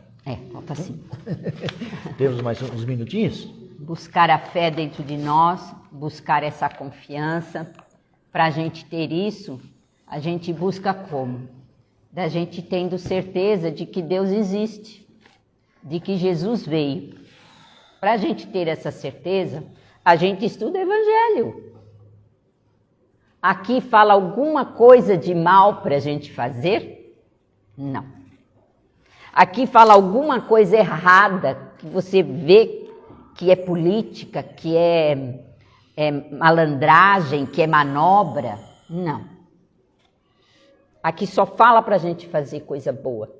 Falta 5. Temos mais uns minutinhos? Buscar a fé dentro de nós, buscar essa confiança. Para a gente ter isso, A gente busca como? Da gente tendo certeza de que Deus existe, de que Jesus veio. Para a gente ter essa certeza, a gente estuda o Evangelho. Aqui fala alguma coisa de mal para a gente fazer? Não. Aqui fala alguma coisa errada que você vê que é política, que é malandragem, que é manobra? Não. Aqui só fala para a gente fazer coisa boa.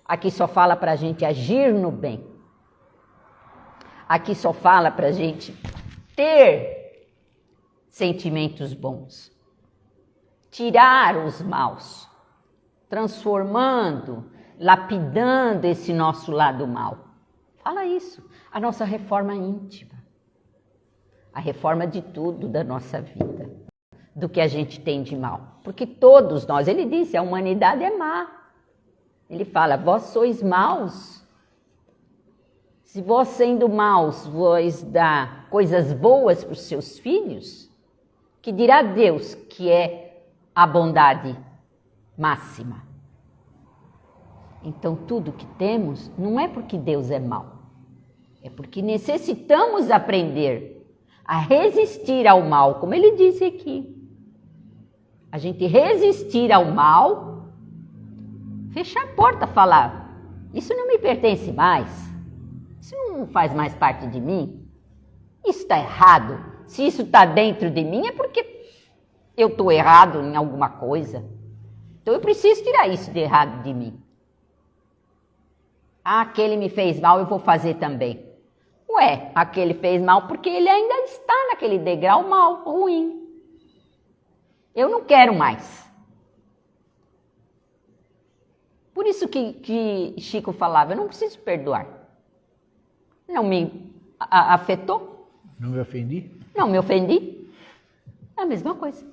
Aqui só fala para a gente agir no bem. Aqui só fala para a gente ter sentimentos bons. Tirar os maus. Transformando, lapidando esse nosso lado mal. Fala isso. A nossa reforma íntima. A reforma de tudo da nossa vida. Do que a gente tem de mal. Porque todos nós, ele disse, a humanidade é má. Ele fala, vós sois maus. Se vós sendo maus, vós dá coisas boas para os seus filhos, que dirá Deus que é a bondade máxima. Então tudo que temos não é porque Deus é mau. É porque necessitamos aprender a resistir ao mal, como ele disse aqui. A gente resistir ao mal, fechar a porta, falar, isso não me pertence mais, isso não faz mais parte de mim, isso está errado. Se isso está dentro de mim é porque eu estou errado em alguma coisa. Então eu preciso tirar isso de errado de mim. Ah, aquele me fez mal, eu vou fazer também. Ué, aquele fez mal porque ele ainda está naquele degrau mal, ruim. Eu não quero mais. Por isso que Chico falava, eu não preciso perdoar. Não me afetou. Não me ofendi? Não me ofendi. É a mesma coisa.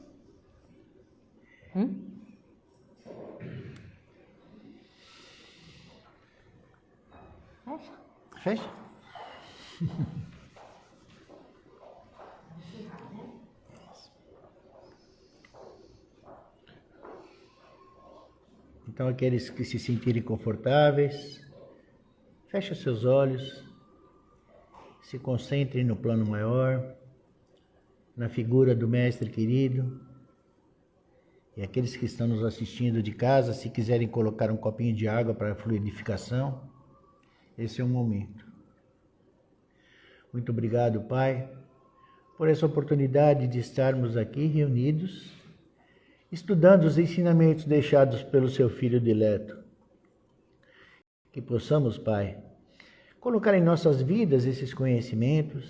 Fecha. Então, aqueles que se sentirem confortáveis, fechem seus olhos, se concentrem no plano maior, na figura do Mestre querido. E aqueles que estão nos assistindo de casa, se quiserem colocar um copinho de água para a fluidificação, esse é o momento. Muito obrigado, Pai, por essa oportunidade de estarmos aqui reunidos, estudando os ensinamentos deixados pelo seu Filho dileto. Que possamos, Pai, colocar em nossas vidas esses conhecimentos,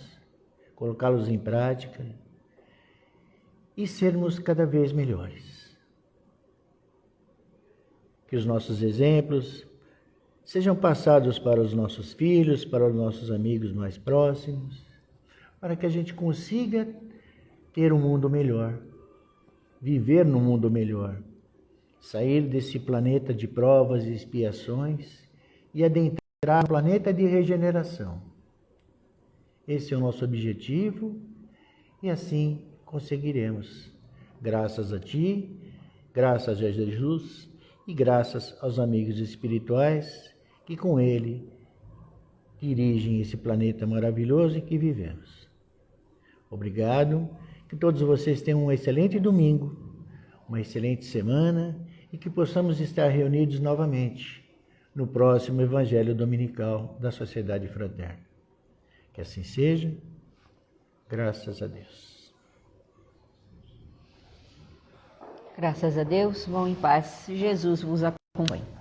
colocá-los em prática e sermos cada vez melhores. Que os nossos exemplos sejam passados para os nossos filhos, para os nossos amigos mais próximos, para que a gente consiga ter um mundo melhor. Viver num mundo melhor, sair desse planeta de provas e expiações e adentrar no planeta de regeneração. Esse é o nosso objetivo e assim conseguiremos, graças a Ti, graças a Jesus e graças aos amigos espirituais que com Ele dirigem esse planeta maravilhoso em que vivemos. Obrigado. Que todos vocês tenham um excelente domingo, uma excelente semana e que possamos estar reunidos novamente no próximo Evangelho Dominical da Sociedade Fraterna. Que assim seja, graças a Deus. Graças a Deus, vão em paz. Jesus vos acompanhe.